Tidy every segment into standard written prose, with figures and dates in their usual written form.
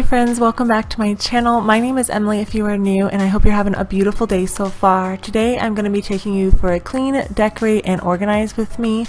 Hey friends, welcome back to my channel. My name is Emily if you are new, and I hope you're having a beautiful day so far. Today I'm going to be taking you for a clean, decorate, and organize with me.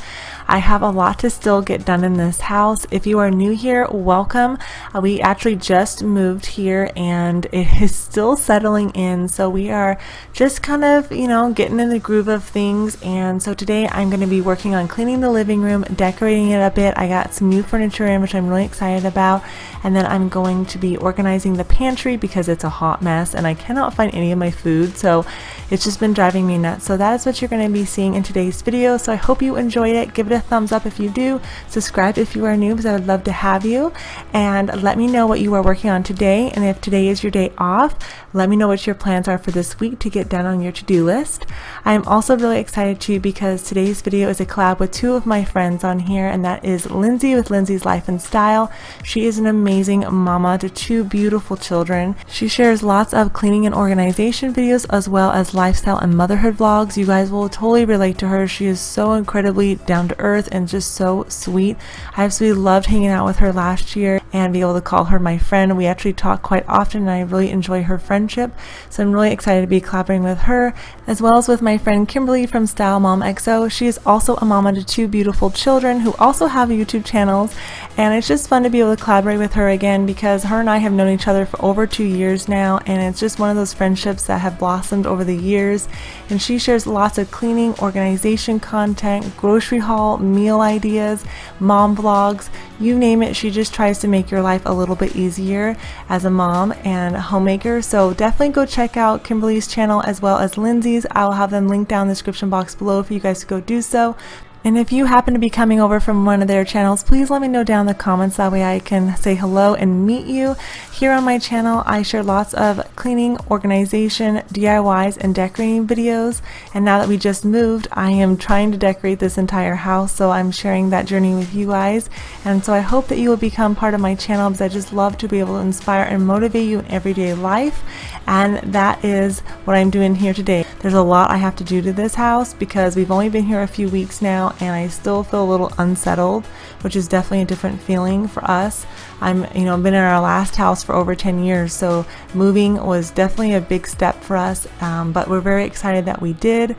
I have a lot to still get done in this house. If you are new here, welcome. We actually just moved here and it is still settling in, so we are just kind of, getting in the groove of things. And so today I'm going to be working on cleaning the living room, decorating it a bit. I got some new furniture in, which I'm really excited about, and then I'm going to be organizing the pantry because it's a hot mess and I cannot find any of my food, so it's just been driving me nuts. So that is what you're going to be seeing in today's video. So I hope you enjoyed it. Give it a thumbs up if you do. Subscribe if you are new, because I would love to have you. And let me know what you are working on today. And if today is your day off, let me know what your plans are for this week to get done on your to-do list. I am also really excited too because today's video is a collab with two of my friends on here, and that is Lindsay with Lindsay's Life and Style. She is an amazing mama to two beautiful children. She shares lots of cleaning and organization videos as well as lifestyle and motherhood vlogs. You guys will totally relate to her. She is so incredibly down to earth and just so sweet. I absolutely loved hanging out with her last year and be able to call her my friend. We actually talk quite often and I really enjoy her friendship. So I'm really excited to be collaborating with her as well as with my friend Kimberly from Style Mom XO. She is also a mama to two beautiful children who also have YouTube channels, and it's just fun to be able to collaborate with her again because her and I have known each other for over 2 years now, and it's just one of those friendships that have blossomed over the years. And she shares lots of cleaning, organization content, grocery haul, meal ideas, mom vlogs, you name it. She just tries to make your life a little bit easier as a mom and a homemaker. So definitely go check out Kimberly's channel as well as Lindsay's. I'll have them linked down in the description box below for you guys to go do so. And if you happen to be coming over from one of their channels, please let me know down in the comments. That way I can say hello and meet you. Here on my channel, I share lots of cleaning, organization, DIYs, and decorating videos. And now that we just moved, I am trying to decorate this entire house, so I'm sharing that journey with you guys. And so I hope that you will become part of my channel because I just love to be able to inspire and motivate you in everyday life. And that is what I'm doing here today. There's a lot I have to do to this house because we've only been here a few weeks now and I still feel a little unsettled, which is definitely a different feeling for us. I've been in our last house for over 10 years, so moving was definitely a big step for us, but we're very excited that we did.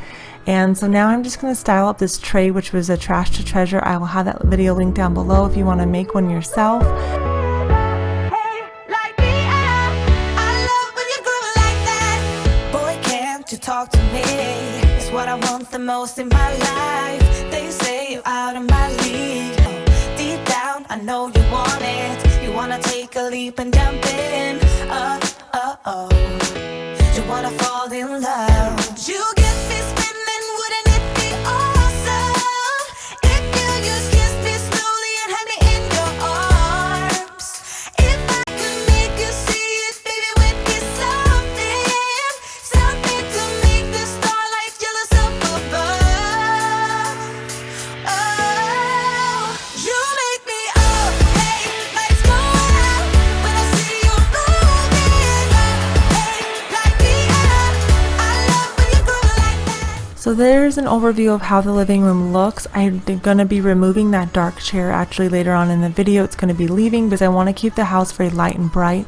And so now I'm just going to style up this tray, which was a trash to treasure. I will have that video linked down below if you want to make one yourself. Talk to me, it's what I want the most in my life. They say you're out of my league. Oh, deep down, I know you want it. You wanna take a leap and jump in. You wanna fall in love. You get me spinning, wouldn't it be awesome if you just kiss me slowly and had me in your arms? If I could make you see it, baby, would be something to make the starlight jealous up above. Oh, you make me up, hey, lights go out when I see you moving up, hey, light me up. I love when you groove like that. So there's an overview of how the living room looks. I'm going to be removing that dark chair actually later on in the video. It's going to be leaving because I want to keep the house very light and bright.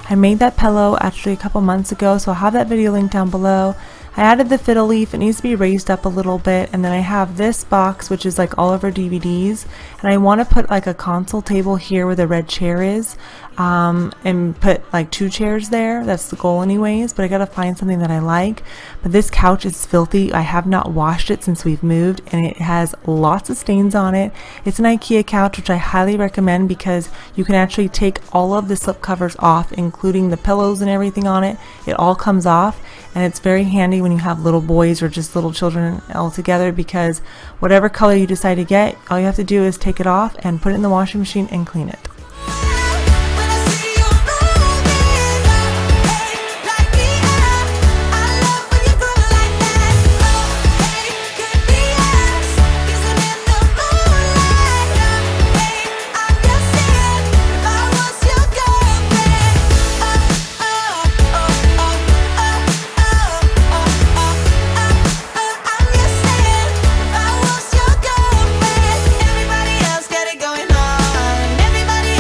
I made that pillow actually a couple months ago, so I'll have that video linked down below. I added the fiddle leaf. It needs to be raised up a little bit, and then I have this box which is like all of our DVDs, and I want to put like a console table here where the red chair is, and put like 2 chairs there. That's the goal anyways, but I gotta find something that I like. But this couch is filthy. I have not washed it since we've moved, and it has lots of stains on it. It's an IKEA couch, which I highly recommend because you can actually take all of the slip covers off, including the pillows and everything on it. It all comes off, and it's very handy when you have little boys or just little children all together, because whatever color you decide to get, all you have to do is take it off and put it in the washing machine and clean it. Everybody else got it going on. Everybody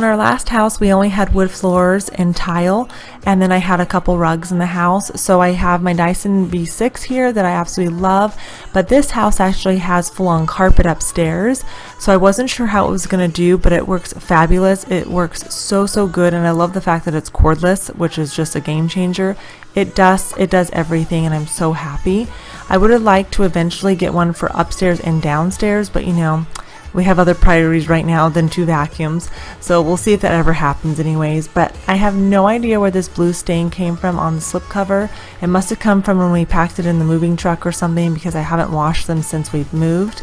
in our last house, we only had wood floors and tile, and then I had a couple rugs in the house. So I have my Dyson V6 here that I absolutely love, but this house actually has full-on carpet upstairs. So I wasn't sure how it was going to do, but it works fabulous. It works so good, and I love the fact that it's cordless, which is just a game changer. It does everything, and I'm so happy. I would have liked to eventually get one for upstairs and downstairs, but you know, we have other priorities right now than 2 vacuums, so we'll see if that ever happens anyways. But I have no idea where this blue stain came from on the slipcover. It must have come from when we packed it in the moving truck or something, because I haven't washed them since we've moved.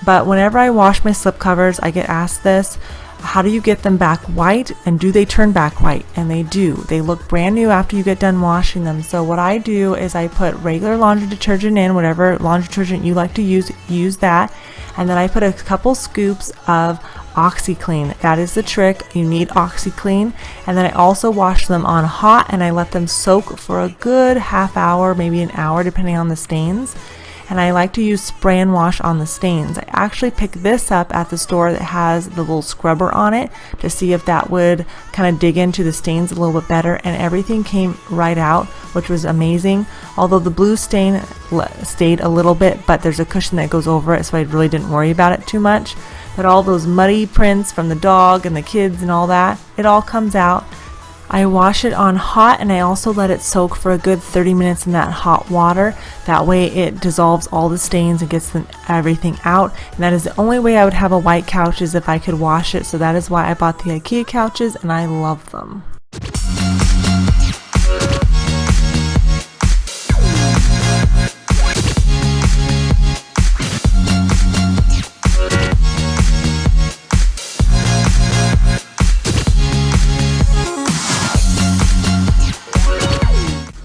But whenever I wash my slipcovers, I get asked this: how do you get them back white, and do they turn back white? And they do. They look brand new after you get done washing them. So what I do is I put regular laundry detergent in, whatever laundry detergent you like to use that, and then I put a couple scoops of OxiClean. That is the trick. You need OxiClean. And then I also wash them on hot, and I let them soak for a good half hour, maybe an hour, depending on the stains. And I like to use spray and wash on the stains. I actually picked this up at the store that has the little scrubber on it to see if that would kind of dig into the stains a little bit better, and everything came right out, which was amazing. Although the blue stain stayed a little bit, but there's a cushion that goes over it, so I really didn't worry about it too much. But all those muddy prints from the dog and the kids and all that, it all comes out. I wash it on hot, and I also let it soak for a good 30 minutes in that hot water. That way it dissolves all the stains and gets everything out. And that is the only way I would have a white couch, is if I could wash it. So that is why I bought the IKEA couches, and I love them.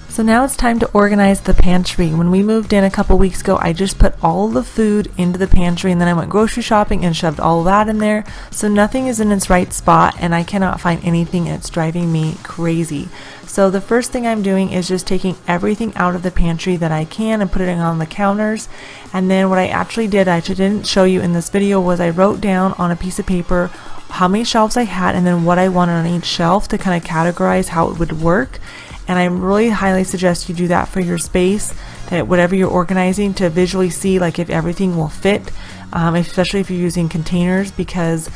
So now it's time to organize the pantry. When we moved in a couple weeks ago, I just put all the food into the pantry, and then I went grocery shopping and shoved all of that in there. So nothing is in its right spot, and I cannot find anything, and it's driving me crazy. So the first thing I'm doing is just taking everything out of the pantry that I can and putting it on the counters. And then what I actually did, I didn't show you in this video, was I wrote down on a piece of paper how many shelves I had and then what I wanted on each shelf to kind of categorize how it would work. And I really highly suggest you do that for your space, that whatever you're organizing, to visually see like if everything will fit, especially if you're using containers, because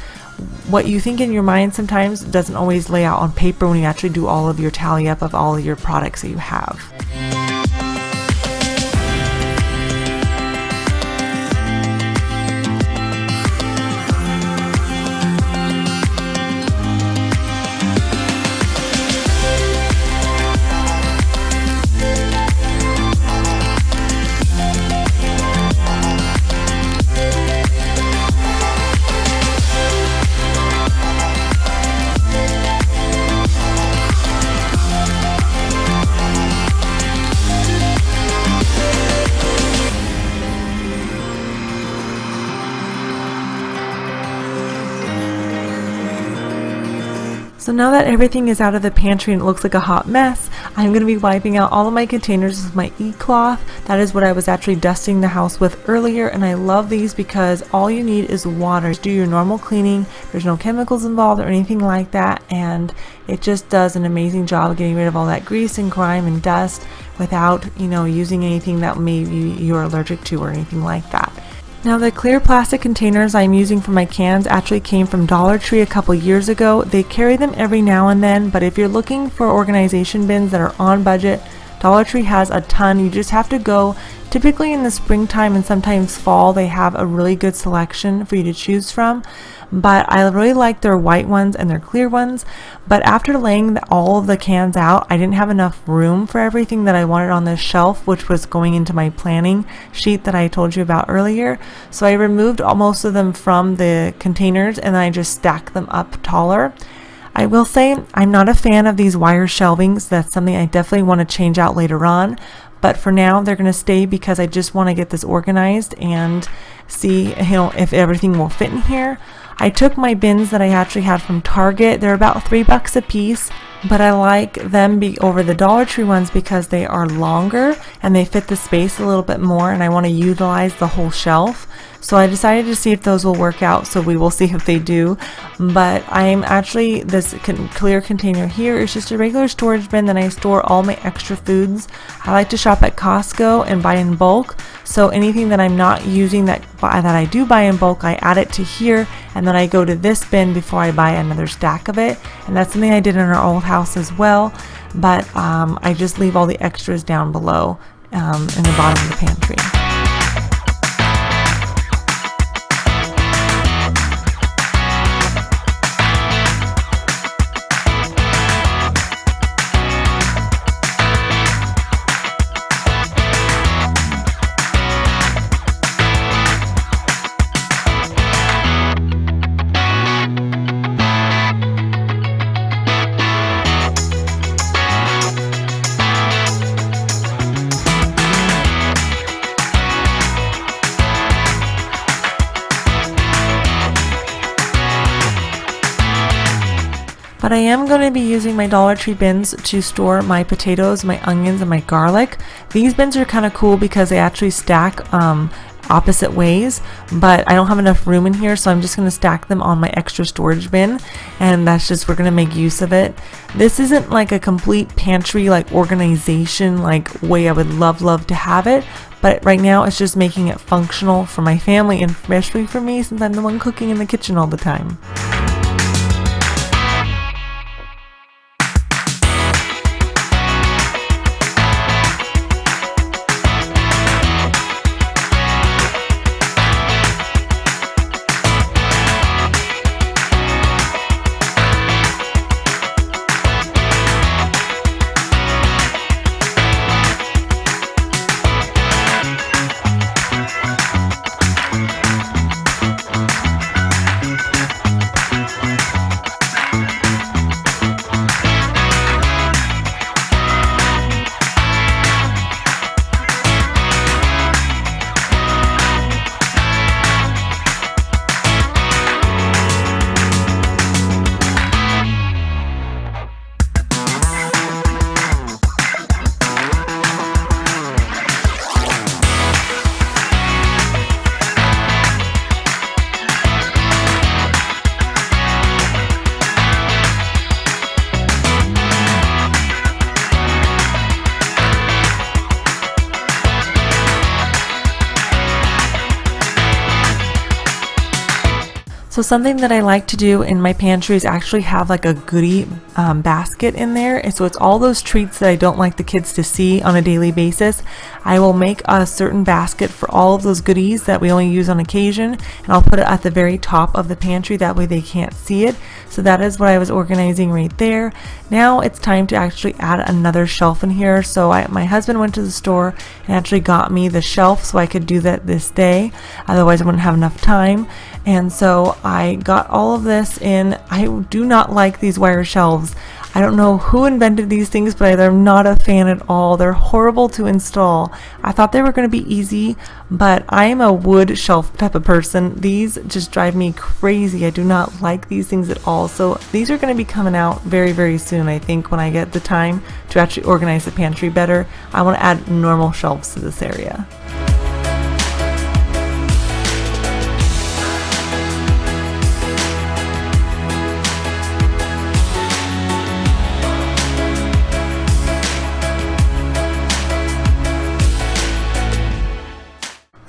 what you think in your mind sometimes doesn't always lay out on paper when you actually do all of your tally up of all of your products that you have. So now that everything is out of the pantry and it looks like a hot mess, I'm going to be wiping out all of my containers with my e-cloth. That is what I was actually dusting the house with earlier, and I love these because all you need is water. Do your normal cleaning. There's no chemicals involved or anything like that, and it just does an amazing job of getting rid of all that grease and grime and dust without, using anything that maybe you're allergic to or anything like that. Now the clear plastic containers I'm using for my cans actually came from Dollar Tree a couple years ago. They carry them every now and then, but if you're looking for organization bins that are on budget, Dollar Tree has a ton. You just have to go. Typically in the springtime and sometimes fall, they have a really good selection for you to choose from. But I really like their white ones and their clear ones. But after laying all of the cans out, I didn't have enough room for everything that I wanted on this shelf, which was going into my planning sheet that I told you about earlier. So I removed most of them from the containers, and then I just stacked them up taller. I will say I'm not a fan of these wire shelvings. That's something I definitely want to change out later on. But for now, they're going to stay because I just want to get this organized and see if everything will fit in here. I took my bins that I actually had from Target. They're about $3 a piece, but I like them over the Dollar Tree ones because they are longer and they fit the space a little bit more, and I want to utilize the whole shelf. So I decided to see if those will work out, so we will see if they do. But I'm actually, this clear container here is just a regular storage bin that I store all my extra foods. I like to shop at Costco and buy in bulk, so anything that I'm not using that I do buy in bulk, I add it to here, and then I go to this bin before I buy another stack of it. And that's something I did in our old house as well, but I just leave all the extras down below in the bottom of the pantry. But I am going to be using my Dollar Tree bins to store my potatoes, my onions, and my garlic. These bins are kind of cool because they actually stack opposite ways, but I don't have enough room in here, so I'm just going to stack them on my extra storage bin, and that's just, we're going to make use of it. This isn't like a complete pantry like organization like way I would love to have it, but right now it's just making it functional for my family, and especially for me since I'm the one cooking in the kitchen all the time. So something that I like to do in my pantry is actually have like a goodie basket in there. And so it's all those treats that I don't like the kids to see on a daily basis. I will make a certain basket for all of those goodies that we only use on occasion, and I'll put it at the very top of the pantry, that way they can't see it. So that is what I was organizing right there. Now it's time to actually add another shelf in here. So my husband went to the store and actually got me the shelf so I could do that this day, otherwise I wouldn't have enough time. And so I got all of this in. I do not like these wire shelves. I don't know who invented these things, but I'm not a fan at all. They're horrible to install. I thought they were going to be easy, but I am a wood shelf type of person. These just drive me crazy. I do not like these things at all. So these are going to be coming out very soon, I think, when I get the time to actually organize the pantry better. I want to add normal shelves to this area.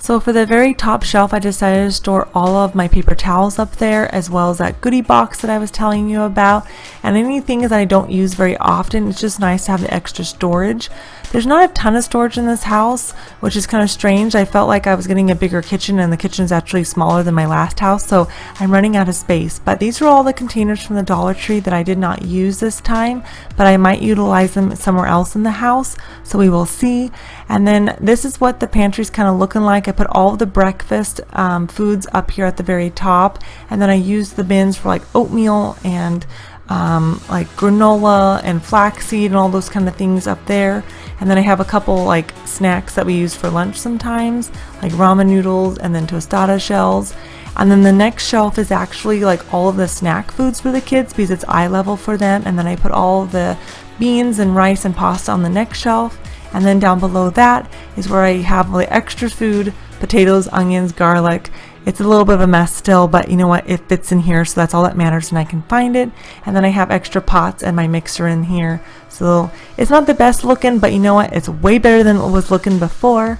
So for the very top shelf, I decided to store all of my paper towels up there, as well as that goodie box that I was telling you about, and anything that I don't use very often. It's just nice to have the extra storage. There's not a ton of storage in this house, which is kind of strange. I felt like I was getting a bigger kitchen, and the kitchen is actually smaller than my last house, so I'm running out of space. But these are all the containers from the Dollar Tree that I did not use this time, but I might utilize them somewhere else in the house, so we will see. And then this is what the pantry's kind of looking like. I put all of the breakfast foods up here at the very top, and then I use the bins for like oatmeal and like granola and flaxseed and all those kind of things up there. And then I have a couple like snacks that we use for lunch sometimes, like ramen noodles and then tostada shells. And then the next shelf is actually like all of the snack foods for the kids because it's eye level for them. And then I put all the beans and rice and pasta on the next shelf. And then down below that is where I have the extra food, potatoes, onions, garlic. It's a little bit of a mess still, but you know what? It fits in here, so that's all that matters, and I can find it. And then I have extra pots and my mixer in here. So it's not the best looking, but you know what? It's way better than it was looking before.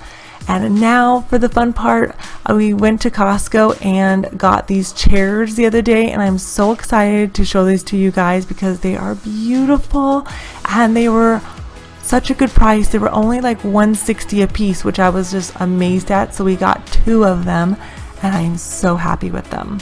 And now for the fun part, we went to Costco and got these chairs the other day, and I'm so excited to show these to you guys because they are beautiful and they were such a good price. They were only like $160 a piece, which I was just amazed at. So we got 2 of them and I am so happy with them.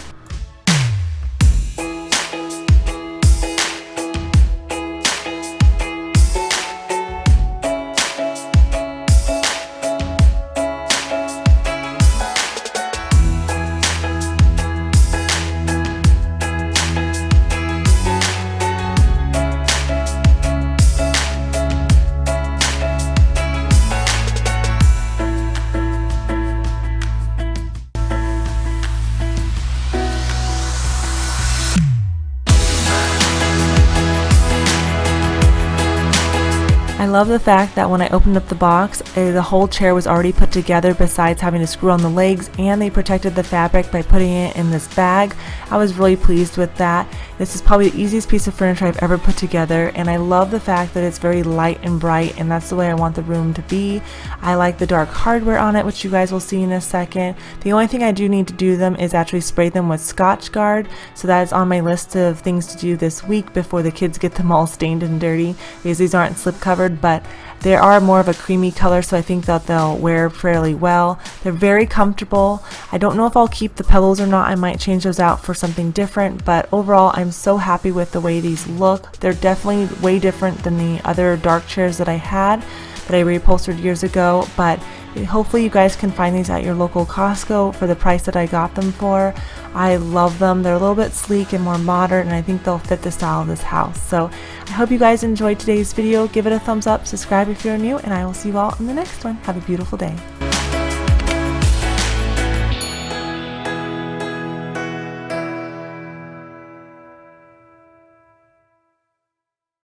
I love the fact that when I opened up the box, the whole chair was already put together besides having to screw on the legs, and they protected the fabric by putting it in this bag. I was really pleased with that. This is probably the easiest piece of furniture I've ever put together, and I love the fact that it's very light and bright, and that's the way I want the room to be. I like the dark hardware on it, which you guys will see in a second. The only thing I do need to do them is actually spray them with Scotch Guard, so that is on my list of things to do this week before the kids get them all stained and dirty, because these aren't slip covered, but they are more of a creamy color, so I think that they'll wear fairly well. They're very comfortable. I don't know if I'll keep the pillows or not. I might change those out for something different, but overall I'm so happy with the way these look. They're definitely way different than the other dark chairs that I had that I reupholstered years ago, but hopefully you guys can find these at your local Costco for the price that I got them for. I love them. They're a little bit sleek and more modern, and I think they'll fit the style of this house. So I hope you guys enjoyed today's video. Give it a thumbs up, subscribe if you're new, and I will see you all in the next one. Have a beautiful day.